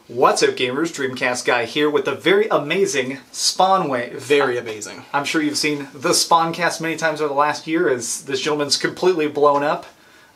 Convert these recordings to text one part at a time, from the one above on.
What's up, gamers? DreamcastGuy here with the very amazing SpawnWave. Very amazing. I'm sure you've seen the Spawncast many times over the last year as this gentleman's completely blown up.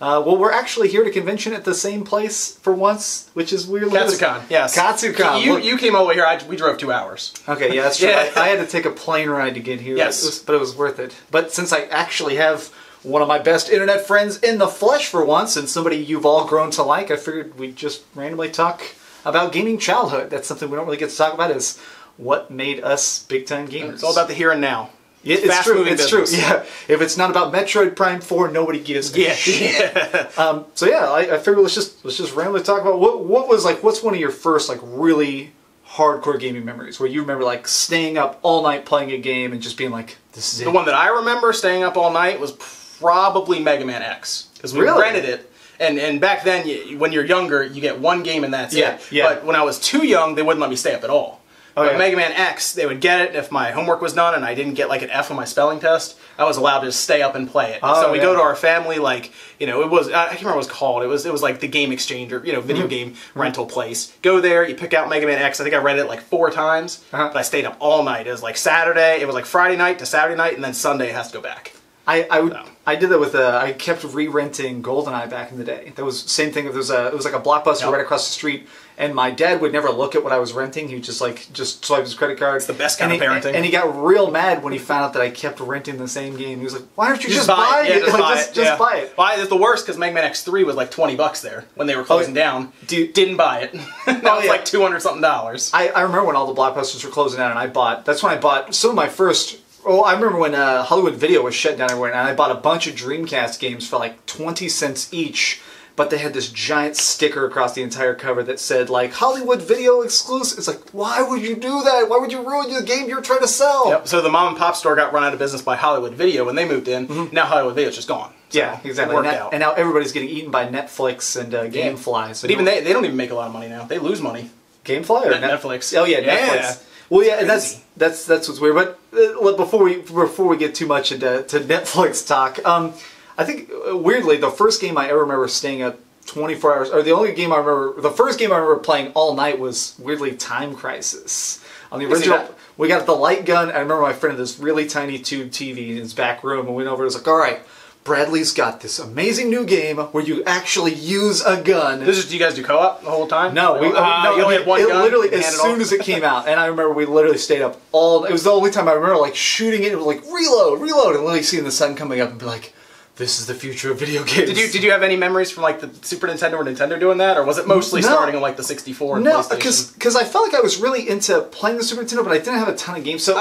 Well, we're actually here at a convention at the same place for once, which is weirdly... Katsucon, yes. Katsucon. You came all the way here, we drove 2 hours. Okay, yeah, that's true. Yeah. I had to take a plane ride to get here, yes. but it was worth it. But since I actually have one of my best internet friends in the flesh for once, and somebody you've all grown to like, I figured we'd just randomly talk about gaming childhood. That's something we don't really get to talk about, is what made us big-time gamers. It's all about the here and now. Yeah, it's true. It's true. Yeah, if it's not about Metroid Prime 4, nobody gives a shit. So yeah, I figured let's just randomly talk about what's one of your first like really hardcore gaming memories where you remember like staying up all night playing a game and just being like, this is it. The one that I remember staying up all night was probably Mega Man X, because we rented it. And back then, when you're younger, you get one game and that's it. Yeah. But when I was too young, they wouldn't let me stay up at all. But Mega Man X, they would get it if my homework was done and I didn't get like an F on my spelling test. I was allowed to just stay up and play it. So we go to our family, like, you know, it was, I can't remember what it was called. It was like the Game Exchange, or, you know, video game rental place. Go there, you pick out Mega Man X. I think I read it like 4 times, but I stayed up all night. It was like Saturday, it was like Friday night to Saturday night, and then Sunday it has to go back. I did that with I kept re-renting GoldenEye back in the day. That was the same thing. It was like a Blockbuster right across the street, and my dad would never look at what I was renting. He would just swipe his credit card. It's the best kind of parenting. And he got real mad when he found out that I kept renting the same game. He was like, "Why don't you just buy it? Just buy it." Well, it's the worst because Mega Man X3 was like $20 there when they were closing down. Didn't buy it. That was like $200-something. I remember when all the Blockbusters were closing down, and that's when I bought some of my first. Oh, I remember when Hollywood Video was shut down everywhere, and I bought a bunch of Dreamcast games for like 20 cents each, but they had this giant sticker across the entire cover that said, like, Hollywood Video exclusive. It's like, why would you do that? Why would you ruin the game you're trying to sell? Yep. So the mom and pop store got run out of business by Hollywood Video when they moved in. Now Hollywood Video's just gone. So yeah, exactly. And now everybody's getting eaten by Netflix and GameFly. So but even they don't even make a lot of money now. They lose money. GameFly or Netflix? Oh yeah, Netflix. Well, yeah, and that's what's weird. But before we get too much into Netflix talk, I think weirdly the first game I ever remember staying up 24 hours, or the first game I remember playing all night was weirdly Time Crisis. On the original, we got the light gun. I remember my friend had this really tiny tube TV in his back room, and we went over. It was like, all right, Bradley's got this amazing new game where you actually use a gun. Do you guys do co-op the whole time? No, you only had one gun. Literally, as soon as it came out, and I remember we literally stayed up all. It was the only time I remember like shooting it. It was like reload, and literally seeing the sun coming up and be like, "This is the future of video games." Did you have any memories from like the Super Nintendo or Nintendo doing that, or was it mostly starting on like the 64 and PlayStation? because I felt like I was really into playing the Super Nintendo, but I didn't have a ton of games. So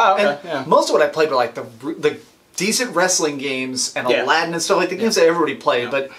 most of what I played were like the decent wrestling games and Aladdin and stuff, like the games that everybody played. But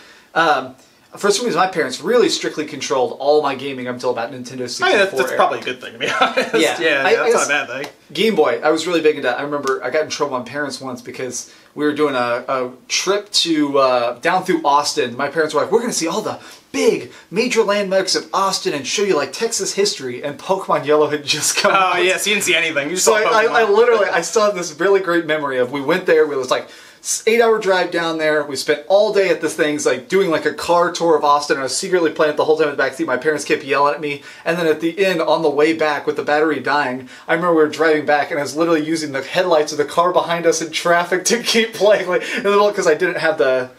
for some reason, my parents really strictly controlled all my gaming up until about Nintendo 64. I mean, that's probably a good thing, to be honest. Yeah, that's not a bad thing. Game Boy, I was really big into. I remember I got in trouble with my parents once because we were doing a trip to down through Austin. My parents were like, "We're going to see all the big major landmarks of Austin and show you like Texas history," and Pokemon Yellow had just come out. Oh yes, you didn't see anything. You just saw Pokemon. I still have this really great memory of we went there. It was like 8-hour drive down there. We spent all day at this thing, like doing like a car tour of Austin. And I was secretly playing it the whole time in the backseat. My parents kept yelling at me. And then at the end, on the way back with the battery dying, I remember we were driving back and I was literally using the headlights of the car behind us in traffic to keep playing, like, because I didn't have the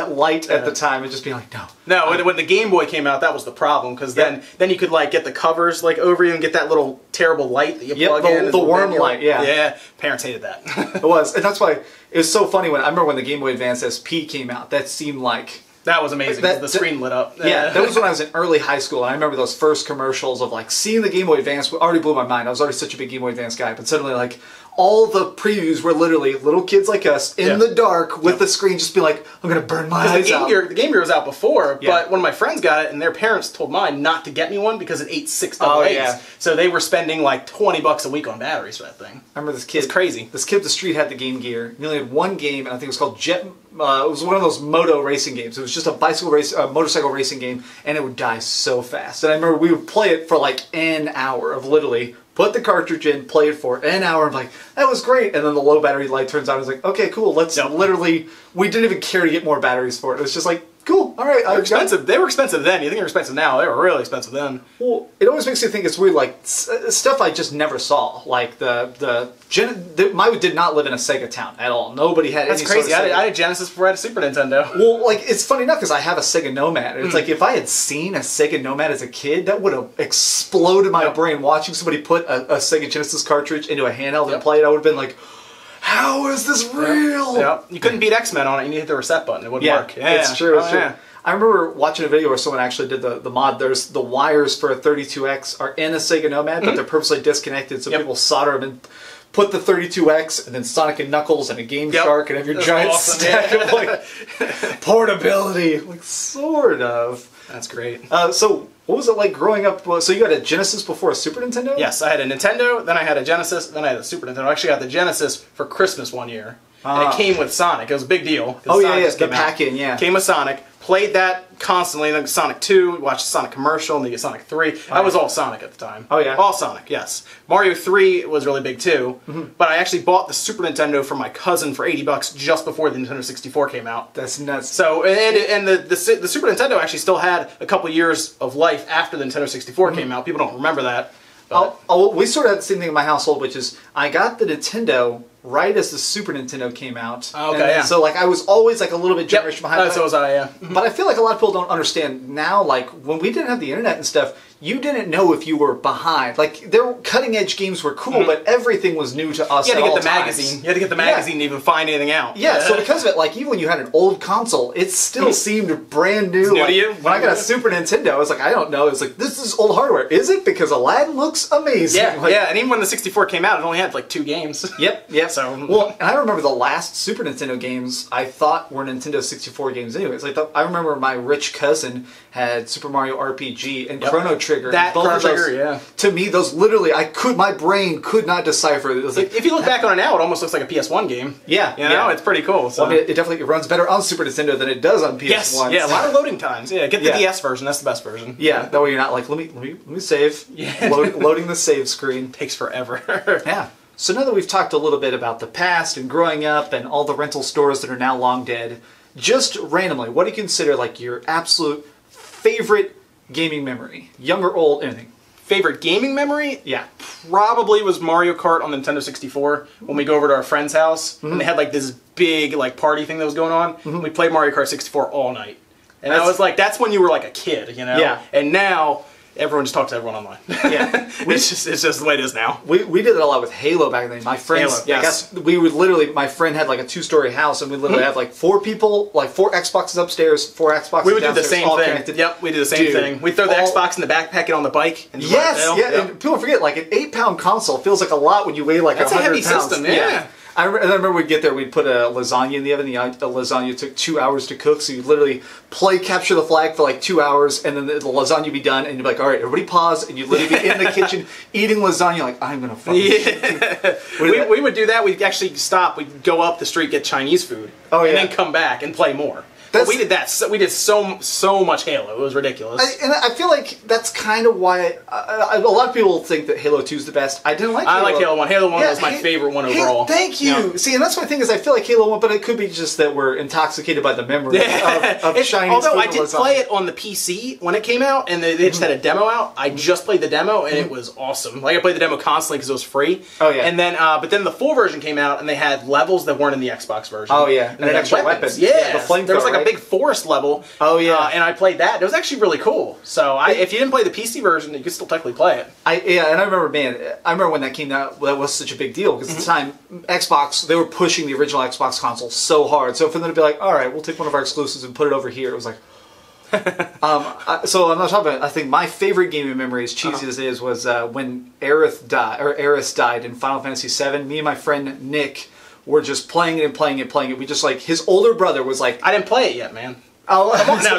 light at the time, and just being like, no. When the Game Boy came out, that was the problem, because then you could like get the covers like over you and get that little terrible light that you plug in. The worm light, Yeah, parents hated that. It was, and that's why it was so funny when I remember when the Game Boy Advance SP came out. That seemed like that was amazing. The screen lit up. Yeah, that was when I was in early high school, and I remember those first commercials of like seeing the Game Boy Advance already blew my mind. I was already such a big Game Boy Advance guy, but suddenly like all the previews were literally little kids like us in the dark with the screen just be like, I'm going to burn my eyes out. The Game Gear was out before, but one of my friends got it, and their parents told mine not to get me one because it ate 6 AA's. So they were spending like $20 a week on batteries for that thing. I remember this kid. It's crazy. This kid up the street had the Game Gear. He only had one game, and I think it was called Jet. It was one of those moto racing games. It was just a motorcycle racing game, and it would die so fast. And I remember we would play it for like an hour of literally put the cartridge in, played for an hour. I'm like, that was great. And then the low battery light turns on. I was like, okay, cool. Let's literally, we didn't even care to get more batteries for it. It was just like, cool, all right. They're expensive. They were expensive then. You think they're expensive now? They were really expensive then. Well, it always makes me think it's weird, like, stuff I just never saw. Like, my did not live in a Sega town at all. Nobody had any crazy. Sort of I had Genesis before I had a Super Nintendo. Well, like, it's funny enough because I have a Sega Nomad. It's like, if I had seen a Sega Nomad as a kid, that would have exploded my brain. Watching somebody put a Sega Genesis cartridge into a handheld and play it, I would have been like, how is this real? Yep. You couldn't beat X-Men on it. You needed to hit the reset button. It wouldn't work. Yeah, it's true. It's true. I remember watching a video where someone actually did the mod. There's the wires for a 32X are in a Sega Nomad, but they're purposely disconnected, so people solder them and put the 32X and then Sonic and Knuckles and a Game Shark and have your giant stack of like portability, like sort of. That's great. So what was it like growing up? So you had a Genesis before a Super Nintendo? Yes, I had a Nintendo, then I had a Genesis, then I had a Super Nintendo. I actually got the Genesis for Christmas one year. And it came with Sonic. It was a big deal. Oh, Sonic the pack-in, Came with Sonic. Played that constantly. Then Sonic 2, watched the Sonic commercial, and then you get Sonic 3. I was all Sonic at the time. Oh, yeah? All Sonic, yes. Mario 3 was really big, too. But I actually bought the Super Nintendo from my cousin for $80 just before the Nintendo 64 came out. That's nuts. So, and the Super Nintendo actually still had a couple years of life after the Nintendo 64 came out. People don't remember that. We sort of had the same thing in my household, which is I got the Nintendo right as the Super Nintendo came out. Okay, So like I was always like a little bit generation behind. So was I, yeah. But I feel like a lot of people don't understand now, like when we didn't have the internet and stuff, you didn't know if you were behind. Like their cutting edge games were cool, but everything was new to us. You had to get the times. magazine. You had to get the magazine to even find anything out. Yeah, so because of it, like even when you had an old console, it still seemed brand new. It's new to you? When I got a Super Nintendo, I was like, I don't know. It's like, this is old hardware. Is it? Because Aladdin looks amazing. Yeah, like, and even when the 64 came out, it only had like 2 games. Yep. So well, and I remember the last Super Nintendo games I thought were Nintendo 64 games anyways. Like I remember my rich cousin had Super Mario RPG and Chrono Trigger. That Chrono Trigger, to me, those literally, my brain could not decipher it. It was like, if you look back on it now, it almost looks like a PS1 game. Yeah. You know, it's pretty cool. So. Well, I mean, it definitely runs better on Super Nintendo than it does on PS1. Yes, yeah, a lot of loading times. Yeah, get the DS version. That's the best version. Yeah, that way you're not like, let me save. Yeah. Loading the save screen. Takes forever. Yeah. So now that we've talked a little bit about the past and growing up and all the rental stores that are now long dead, just randomly, what do you consider like your absolute favorite gaming memory? Young or old, anything? Favorite gaming memory? Yeah. Probably was Mario Kart on the Nintendo 64 when we go over to our friend's house and they had like this big like party thing that was going on. We played Mario Kart 64 all night. And I was like, that's when you were like a kid, you know? Yeah. And now everyone just talks to everyone online. Yeah. it's just the way it is now. We did it a lot with Halo back then. My friends, we would literally, my friend had like a 2-story house and we literally have like 4 people, like 4 Xboxes upstairs, 4 Xboxes downstairs. We would do the same thing. Connected. Yep, we do the same thing. We throw the Xbox in the backpack and on the bike. And and people forget, like an 8-pound console feels like a lot when you weigh like 100 pounds. That's a heavy system, yeah. I remember we'd get there, we'd put a lasagna in the oven. The lasagna took 2 hours to cook, so you'd literally play Capture the Flag for like 2 hours, and then the lasagna would be done, and you'd be like, all right, everybody pause, and you'd literally be in the kitchen eating lasagna like, I'm going to fucking we would do that. We'd actually stop. We'd go up the street, get Chinese food, and then come back and play more. We did that. We did so much Halo. It was ridiculous. And I feel like that's kind of why a lot of people think that Halo 2 is the best. I didn't like Halo. I like Halo 1. Halo 1 was my favorite one overall. Thank you. Yeah. See, and that's my thing is I feel like Halo 1, but it could be just that we're intoxicated by the memory of Chinese food. Although I did play it on the PC when it came out, and they just had a demo out. I just played the demo, and it was awesome. Like I played the demo constantly because it was free. Oh yeah. And then, but then the full version came out, and they had levels that weren't in the Xbox version. Oh yeah. And they had weapons. Yeah. The flamethrower. There was like a big forest level. Oh yeah, and I played that. It was actually really cool. So if you didn't play the PC version, you could still technically play it. And I remember when that came out. That was such a big deal because at the time Xbox, they were pushing the original Xbox console so hard. So for them to be like, all right, we'll take one of our exclusives and put it over here, it was like. So I'm not talking about. I think my favorite gaming memory, as cheesy as it is, was when Aerith died in Final Fantasy VII. Me and my friend Nick were just playing it and playing it and playing it. We just like his older brother was like, I didn't play it yet, man. Oh, come on now.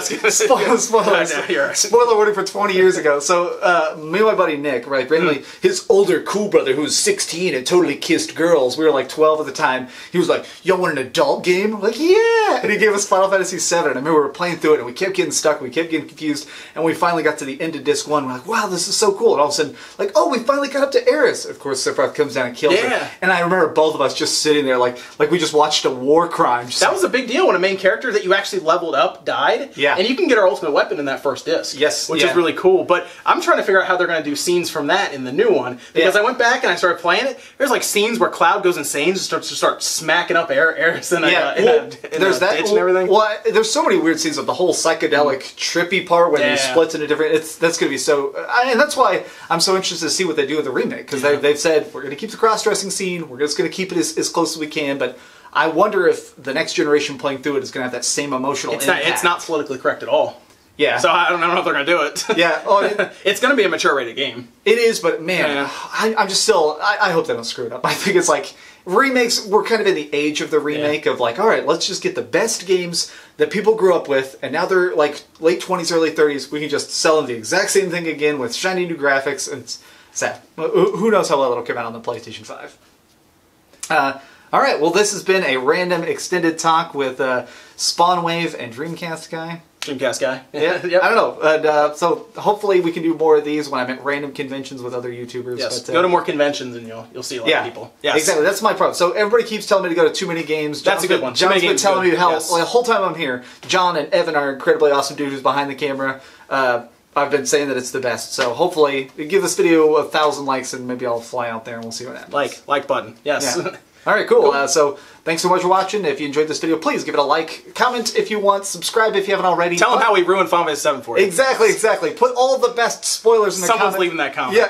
Spoiler warning for 20 years ago. So, me and my buddy Nick, right, randomly, his older cool brother who was 16 and totally kissed girls, we were like 12 at the time, he was like, "Y'all want an adult game?" We're like, "Yeah!" And he gave us Final Fantasy VII, and I remember we were playing through it, and we kept getting stuck, we kept getting confused, and we finally got to the end of Disc 1, we're like, "Wow, this is so cool," and all of a sudden, like, "Oh, we finally got up to Eris." Of course, Sephiroth comes down and kills her, and I remember both of us just sitting there like we just watched a war crime. That was a big deal when a main character that you actually leveled up died. Yeah. And you can get her ultimate weapon in that first disc. Yes. Which is really cool. But I'm trying to figure out how they're going to do scenes from that in the new one. Because I went back and I started playing it. There's like scenes where Cloud goes insane and start smacking up Eris in there's that ditch and everything. Well, there's so many weird scenes of the whole psychedelic, trippy part when he splits into different... That's going to be so... and that's why I'm so interested to see what they do with the remake. Because they've said, we're going to keep the cross-dressing scene. We're just going to keep it as close as we can. But I wonder if the next generation playing through it is going to have that same emotional impact. It's not politically correct at all. Yeah. So I don't know if they're going to do it. Yeah. Oh, it's going to be a mature rated game. It is, but man, I'm just still... I hope they don't screw it up. I think it's like... Remakes, we're kind of in the age of the remake of like, all right, let's just get the best games that people grew up with, and now they're like late 20s, early 30s, we can just sell them the exact same thing again with shiny new graphics, and it's sad. Who knows how well it'll come out on the PlayStation 5. All right, well, this has been a random extended talk with SpawnWave and DreamcastGuy. DreamcastGuy. Yeah, Yep. I don't know. And, so hopefully we can do more of these when I'm at random conventions with other YouTubers. Yes, but, go to more conventions and you'll see a lot of people. Yes. Exactly. That's my problem. So everybody keeps telling me to go to too many games. That's a good one. John's been telling me how like, the whole time I'm here, John and Evan are incredibly awesome dudes behind the camera. I've been saying that it's the best. So hopefully give this video 1,000 likes and maybe I'll fly out there and we'll see what happens. Like button. Yes. Yeah. All right, cool. So thanks so much for watching. If you enjoyed this video, please give it a like. Comment if you want. Subscribe if you haven't already. Tell them how we ruined Final Fantasy 7 for you. Exactly. Put all the best spoilers in the comments. Someone's leaving that comment. Yeah,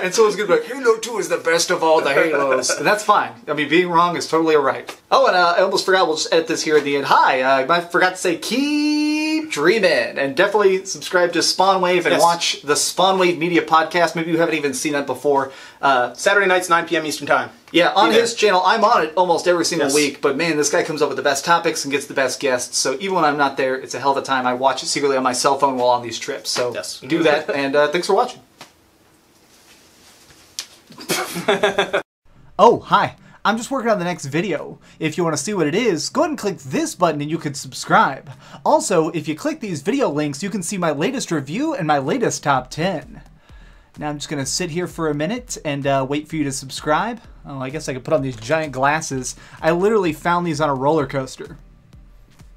and someone's going to be like, Halo 2 is the best of all the Halos. And that's fine. I mean, being wrong is totally alright. Oh, and I almost forgot. We'll just edit this here at the end. Hi, I forgot to say keep dreaming. And definitely subscribe to SpawnWave and watch the SpawnWaveMedia podcast. Maybe you haven't even seen that before. Saturday nights, 9 p.m. Eastern Time. Yeah, on his channel. I'm on it almost every single week, but man, this guy comes up with the best topics and gets the best guests, so even when I'm not there, it's a hell of a time. I watch it secretly on my cell phone while on these trips, so do that, and thanks for watching. Oh, hi. I'm just working on the next video. If you want to see what it is, go ahead and click this button and you can subscribe. Also, if you click these video links, you can see my latest review and my latest top 10. Now I'm just going to sit here for a minute and wait for you to subscribe. Oh, I guess I could put on these giant glasses. I literally found these on a roller coaster.